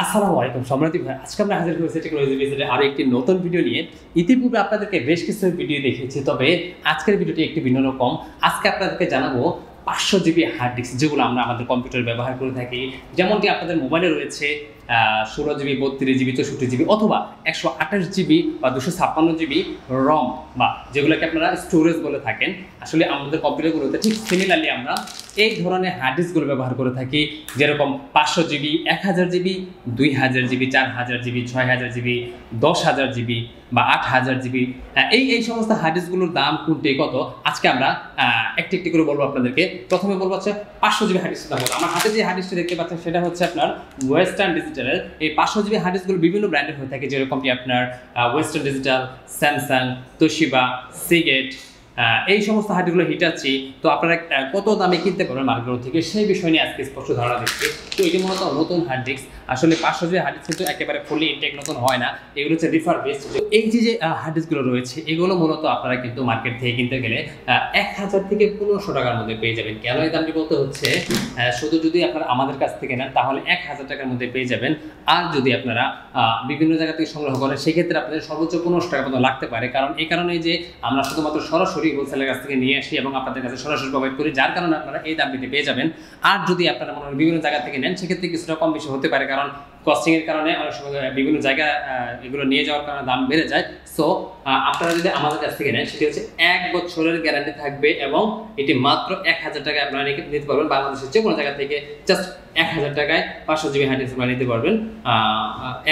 আসসালামু আলাইকুম সম্মানিত ভাই, আজকে আমরা হাজির হয়েছি টেকনোলজি EPZ আরো একটি নতুন ভিডিও নিয়ে। ইতিপূর্বে আপনাদেরকে বেশ কিছু ভিডিও দেখিয়েছি, তবে আজকের ভিডিওটি একটু ভিন্ন রকম। আজকে আপনাদেরকে জানাবো 500 জিবি হার্ড ডিস্ক, যেগুলো আমরা আমাদের কম্পিউটারে ব্যবহার করে থাকি। যেমনটি আপনাদের মোবাইলে রয়েছে 16 জিবি, 32 জিবি, 64 জিবি অথবা 128 জিবি বা 256 জিবি রম, বা যেগুলোকে আপনারা স্টোরেজ বলে থাকেন। আসলে আমাদের কম্পিউটারগুলোতে ঠিক সিমিলারলি আমরা এই ধরনের হার্ড ডিস্কগুলো ব্যবহার করে থাকি, যেরকম 500 GB, 1000 GB, 2000 GB, 4000 GB, 6000 GB, 10000 GB বা 8000 জিবি। এই সমস্ত হার্ড ডিস্কগুলোর দাম কোনটি কত আজকে আমরা একটি একটি করে বলবো আপনাদেরকে। প্রথমে বলবো হচ্ছে 500 জিবি হার্ড ডিস্কের দাম। আমার হাতে যে হার্ড ডিস্কটা দেখতে পাচ্ছেন সেটা হচ্ছে আপনার ওয়েস্টার্ন ডিজিটালের। এই 500 জিবি হার্ড ডিস্কগুলো বিভিন্ন ব্র্যান্ডের হয়ে থাকে, যেরকমটি আপনার western digital, Samsung, Toshiba, Seagate, এই সমস্ত হার্ডগুলো হিটাচ্ছি। তো আপনারা কত দামে কিনতে পারবেন মার্কেট থেকে, সেই বিষয় নিয়ে আজকে স্পষ্ট ধারণা দিচ্ছি। তো এটি মূলত নতুন হার্ড ডিস্ক। আসলে 500 জিবি হার্ড ডিস্ক কিন্তু একেবারে ফুলি ইনটেক নতুন হয় না, এগুলো হচ্ছে রিফার বেসড। এই যে হার্ড ডিস্কগুলো রয়েছে, এগুলো মূলত আপনারা কিন্তু মার্কেট থেকে কিনতে গেলে 1000 থেকে 1500 টাকার মধ্যে পেয়ে যাবেন। কেন এই দামটি বলতে হচ্ছে, শুধু যদি আপনারা আমাদের কাছ থেকে নেন তাহলে 1000 টাকার মধ্যে পেয়ে যাবেন। আর যদি আপনারা বিভিন্ন জায়গা থেকে সংগ্রহ করেন সেক্ষেত্রে আপনাদের সর্বোচ্চ 1500 টাকা মতো লাগতে পারে। কারণ এই কারণে যে আমরা শুধুমাত্র সরাসরি হোলসেলের কাছ থেকে নিয়ে আসি এবং আপনাদের কাছে সরাসরি প্রোভাইড করি, যার কারণে আপনারা এই দামটিতে পেয়ে যাবেন। আর যদি আপনারা মনে হয় বিভিন্ন জায়গা থেকে নেন সেক্ষেত্রে কিছুটা কম বেশি হতে পারে, কারণ কস্টিংয়ের কারণে অনেক সময় বিভিন্ন জায়গা এগুলো নিয়ে যাওয়ার কারণে দাম বেড়ে যায়। সো আপনারা যদি আমাদের কাছ থেকে নেন সেটি হচ্ছে 1 বছরের গ্যারান্টি থাকবে এবং এটি মাত্র 1000 টাকায় আপনারা নিতে পারবেন। বাংলাদেশের যে কোনো জায়গা থেকে জাস্ট 1000 টাকায় 500 জিবি হার্ড ডিস্ক নিতে পারবেন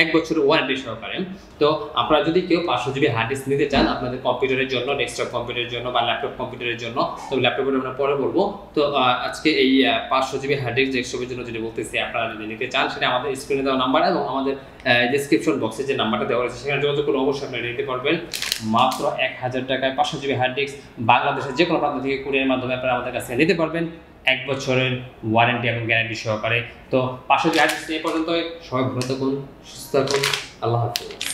1 বছরের ওয়ারেন্টি সহকারে। তো আপনারা যদি কেউ 500 জিবি হার্ড ডিস্ক নিতে চান আপনাদের কম্পিউটারের জন্য, ডেস্কটপ কম্পিউটারের জন্য বা ল্যাপটপ কম্পিউটারের জন্য, তো ল্যাপটপের আমরা পরে বলবো। তো আজকে এই 500 জিবি হার্ড ডিস্ক ডেস্কটপের জন্য যেটা বলতেছি, আপনারা যদি নিতে চান সেটা আমাদের স্ক্রিনে দেওয়া নাম্বার এবং আমাদের ডেসক্রিপশন বক্সে যে নাম্বারটা দেওয়া রয়েছে সেখানে যোগাযোগ করে অবশ্যই আপনারা নিতে পারবেন মাত্র 1000 টাকায় 500 জিবি হার্ড ডিস্ক। বাংলাদেশের যে কোনো প্রান্ত থেকে কুরিয়ারের মাধ্যমে আপনারা আমাদের কাছে নিতে পারবেন 1 বছরের ওয়ারেন্টি এবং গ্যারান্টি সহকারে। তো 500 জিবি হার্ড ডিস্ক এই পর্যন্ত। সবাই ভালো থাকুন, সুস্থ থাকুন, আল্লাহ হাফেজ।